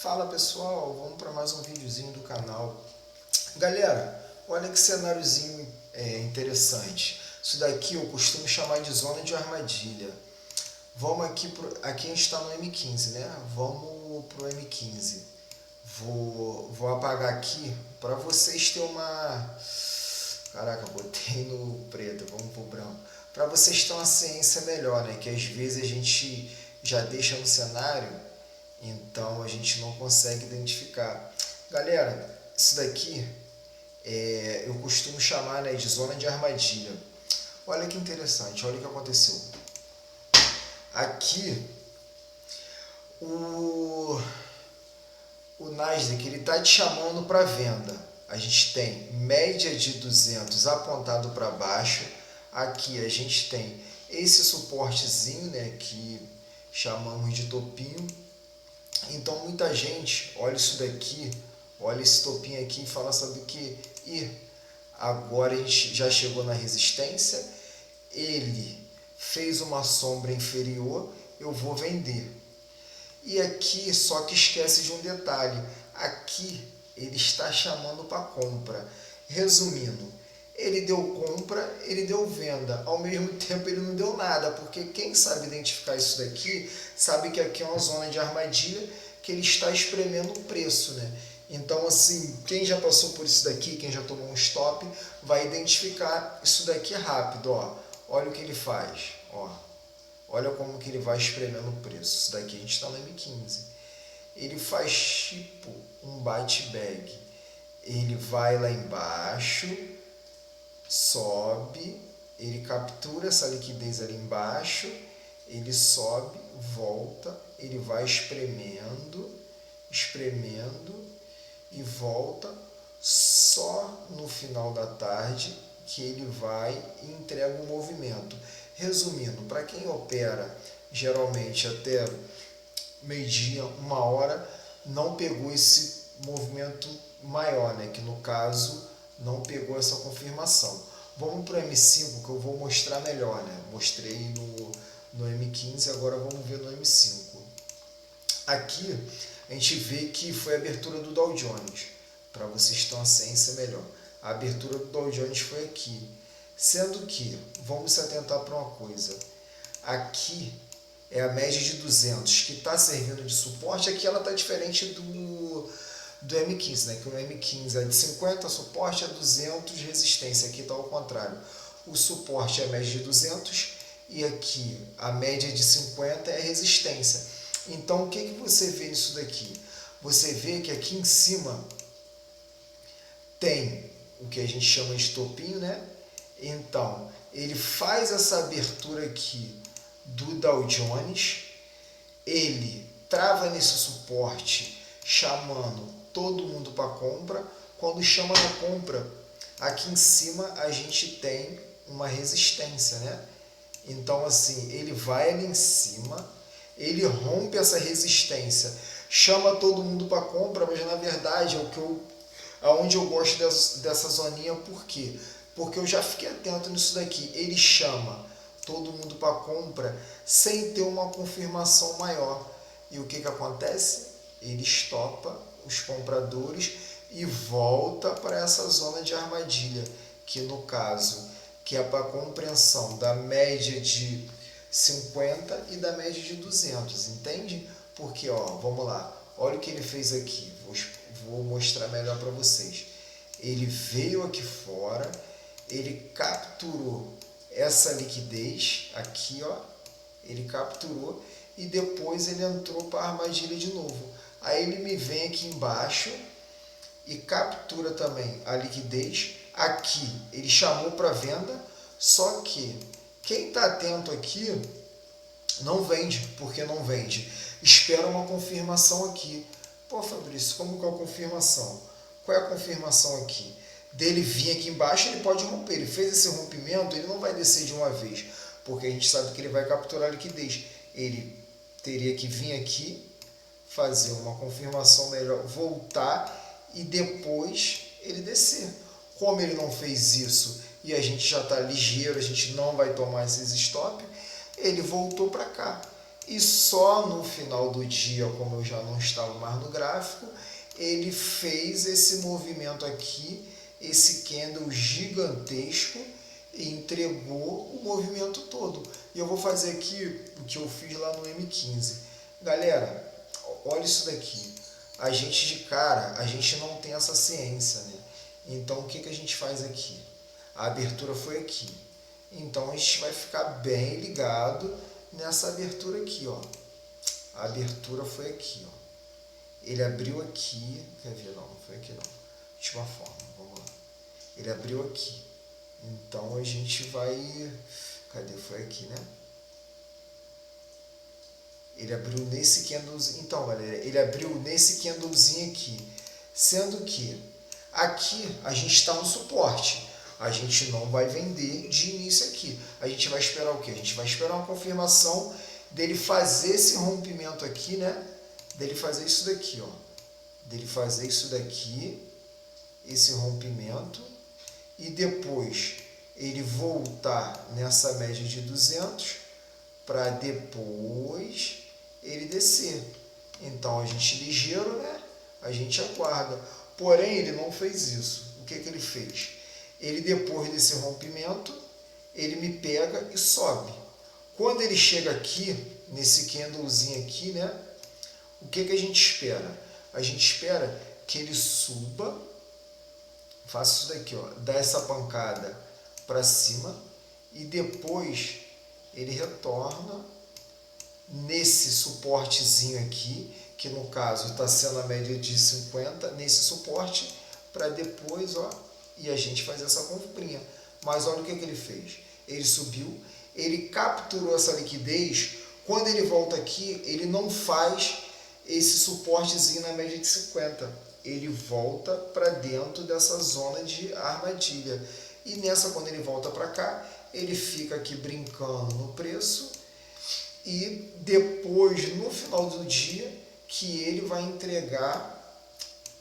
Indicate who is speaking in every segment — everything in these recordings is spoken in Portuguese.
Speaker 1: Fala pessoal, vamos para mais um videozinho do canal. Galera, olha que cenáriozinho interessante. Isso daqui eu costumo chamar de zona de armadilha. Vamos aqui, aqui a gente está no M15, né? Vamos pro M15. Vou apagar aqui para vocês terem uma... Caraca, botei no preto, vamos pro branco. Para vocês terem uma ciência melhor, né? Que às vezes a gente já deixa no cenário, então a gente não consegue identificar. Galera, isso daqui eu costumo chamar, né, de zona de armadilha. Olha que interessante, olha o que aconteceu. Aqui o Nasdaq está te chamando para venda. A gente tem média de 200 apontado para baixo. Aqui a gente tem esse suportezinho, né, que chamamos de topinho. Então muita gente olha isso daqui, olha esse topinho aqui e fala, sabe o que? Agora a gente já chegou na resistência, ele fez uma sombra inferior, eu vou vender. E aqui só que esquece de um detalhe, aqui ele está chamando para compra. Resumindo, ele deu compra, ele deu venda, ao mesmo tempo ele não deu nada, porque quem sabe identificar isso daqui, sabe que aqui é uma zona de armadilha, que ele está espremendo o preço, né? Então, assim, quem já passou por isso daqui, quem já tomou um stop, vai identificar isso daqui rápido, ó. Olha o que ele faz, ó. Olha como que ele vai espremendo o preço. Isso daqui a gente está no M15. Ele faz tipo um buy bag. Ele vai lá embaixo, sobe, ele captura essa liquidez ali embaixo, ele sobe, volta, ele vai espremendo e volta. Só no final da tarde que ele vai e entrega o movimento. Resumindo, para quem opera geralmente até meio-dia, 1 hora, não pegou esse movimento maior, né? Que no caso não pegou essa confirmação. Vamos para o M5 que eu vou mostrar melhor, né? Mostrei no M15, agora vamos ver no M5. Aqui a gente vê que foi a abertura do Dow Jones, para vocês terem uma ciência melhor. A abertura do Dow Jones foi aqui, sendo que, vamos se atentar para uma coisa, aqui é a média de 200 que está servindo de suporte, aqui ela está diferente do M15, né? Que o M15 é de 50 suporte, é 200 resistência, aqui está ao contrário. O suporte é a média de 200 e aqui a média de 50 é resistência. Então o que você vê nisso daqui? Você vê que aqui em cima tem o que a gente chama de topinho, né? Então ele faz essa abertura aqui do Dow Jones, ele trava nesse suporte chamando todo mundo para compra. Quando chama na compra, aqui em cima a gente tem uma resistência, né? Então assim, ele vai ali em cima, ele rompe essa resistência, chama todo mundo para compra, mas na verdade aonde eu gosto dessa zoninha, por quê? Porque eu já fiquei atento nisso daqui, ele chama todo mundo para compra sem ter uma confirmação maior. E o que acontece? Ele estopa os compradores e volta para essa zona de armadilha, que no caso que é para a compreensão da média de 50 e da média de 200, entende? Porque, ó, vamos lá, olha o que ele fez aqui, vou mostrar melhor para vocês. Ele veio aqui fora, ele capturou essa liquidez aqui, ó, ele capturou e depois ele entrou para a armadilha de novo. Aí ele me vem aqui embaixo e captura também a liquidez. Aqui ele chamou para venda, só que quem está atento aqui não vende. Porque não vende? Espera uma confirmação aqui. Pô, Fabrício, como que é a confirmação? Qual é a confirmação aqui? Dele vir aqui embaixo, ele pode romper. Ele fez esse rompimento, ele não vai descer de uma vez, porque a gente sabe que ele vai capturar a liquidez. Ele teria que vir aqui, fazer uma confirmação melhor, voltar e depois ele descer. Como ele não fez isso e a gente já está ligeiro, a gente não vai tomar esses stop, ele voltou para cá. E só no final do dia, como eu já não estava mais no gráfico, ele fez esse movimento aqui, esse candle gigantesco, e entregou o movimento todo. E eu vou fazer aqui o que eu fiz lá no M15. Galera, olha isso daqui. A gente de cara, a gente não tem essa ciência, né? Então o que a gente faz aqui? A abertura foi aqui. Então a gente vai ficar bem ligado nessa abertura aqui, ó. A abertura foi aqui, ó. Ele abriu aqui, quer ver? Não foi aqui não. Última forma, vamos lá. Ele abriu aqui. Então a gente vai... Cadê? Foi aqui, né? Ele abriu nesse candlezinho. Então, galera, ele abriu nesse candlezinho aqui. Sendo que aqui a gente está no suporte. A gente não vai vender de início aqui. A gente vai esperar o quê? A gente vai esperar uma confirmação dele fazer esse rompimento aqui, né? Dele fazer isso daqui, ó. Dele fazer isso daqui, esse rompimento. E depois ele voltar nessa média de 200 para depois ele descer. Então a gente ligeiro, né? A gente aguarda. Porém, ele não fez isso. O que ele fez? Ele, depois desse rompimento, ele me pega e sobe. Quando ele chega aqui, nesse candlezinho aqui, né? O que a gente espera? A gente espera que ele suba, faça isso daqui, ó, dá essa pancada para cima e depois ele retorna nesse suportezinho aqui, que no caso está sendo a média de 50, nesse suporte, para depois, ó, e a gente faz essa comprinha. Mas olha o que ele fez. Ele subiu, ele capturou essa liquidez. Quando ele volta aqui, ele não faz esse suportezinho na média de 50. Ele volta para dentro dessa zona de armadilha. E nessa, quando ele volta para cá, ele fica aqui brincando no preço. E depois, no final do dia, que ele vai entregar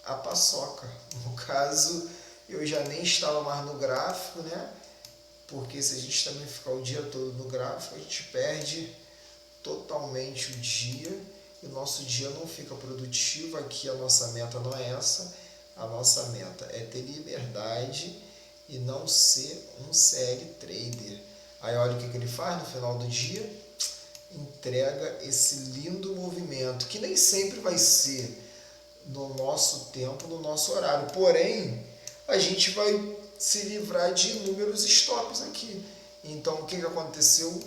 Speaker 1: a paçoca. No caso, eu já nem estava mais no gráfico, né? Porque se a gente também ficar o dia todo no gráfico, a gente perde totalmente o dia e o nosso dia não fica produtivo. Aqui a nossa meta não é essa, a nossa meta é ter liberdade e não ser um CL trader. Aí olha o que ele faz no final do dia, entrega esse lindo movimento, que nem sempre vai ser no nosso tempo, no nosso horário, porém a gente vai se livrar de inúmeros stops aqui. Então o que aconteceu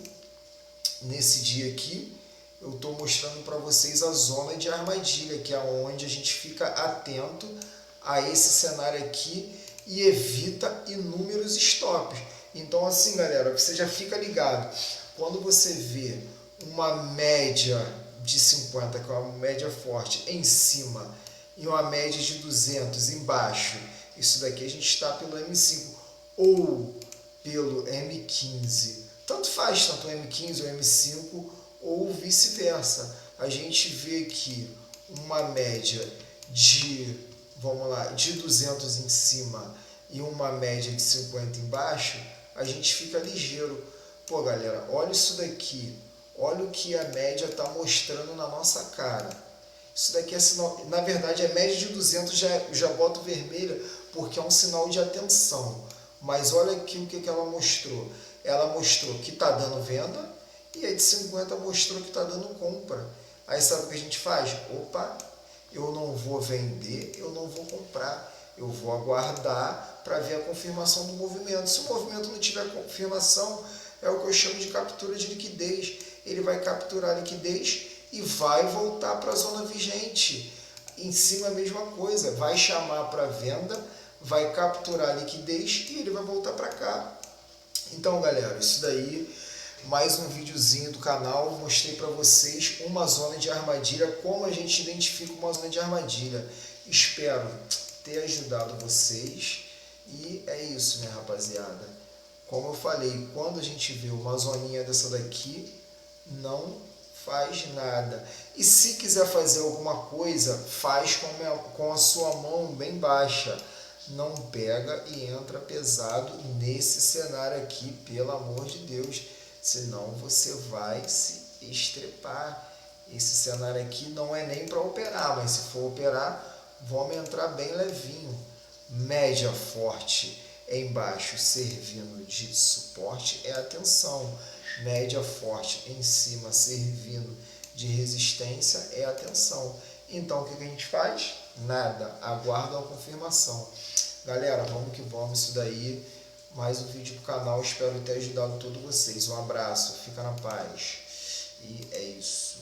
Speaker 1: nesse dia aqui? Eu estou mostrando para vocês a zona de armadilha, que é onde a gente fica atento a esse cenário aqui e evita inúmeros stops. Então assim, galera, você já fica ligado. Quando você vê uma média de 50, que é uma média forte, em cima, e uma média de 200 embaixo, isso daqui a gente está pelo M5 ou pelo M15. Tanto faz, tanto o M15 ou M5 ou vice-versa. A gente vê aqui uma média de, vamos lá, de 200 em cima e uma média de 50 embaixo, a gente fica ligeiro. Pô, galera, olha isso daqui. Olha o que a média está mostrando na nossa cara. Isso daqui é sinal, na verdade a média de 200 já boto vermelha porque é um sinal de atenção. Mas olha aqui o que ela mostrou. Ela mostrou que está dando venda e a de 50 mostrou que está dando compra. Aí sabe o que a gente faz? Opa, eu não vou vender, eu não vou comprar. Eu vou aguardar para ver a confirmação do movimento. Se o movimento não tiver confirmação, é o que eu chamo de captura de liquidez. Ele vai capturar a liquidez e vai voltar para a zona vigente. Em cima a mesma coisa, vai chamar para venda, vai capturar a liquidez e ele vai voltar para cá. Então, galera, isso daí, mais um videozinho do canal, mostrei para vocês uma zona de armadilha, como a gente identifica uma zona de armadilha. Espero ter ajudado vocês e é isso, minha rapaziada. Como eu falei, quando a gente vê uma zoninha dessa daqui, não faz nada. E se quiser fazer alguma coisa, faz com a sua mão bem baixa. Não pega e entra pesado nesse cenário aqui, pelo amor de Deus. Senão você vai se estrepar. Esse cenário aqui não é nem para operar, mas se for operar, vamos entrar bem levinho. Média forte embaixo servindo de suporte é atenção. Média forte em cima servindo de resistência é atenção. Então, o que a gente faz? Nada, aguarda a confirmação. Galera, vamos que vamos, isso daí. Mais um vídeo pro canal, espero ter ajudado todos vocês. Um abraço, fica na paz. E é isso.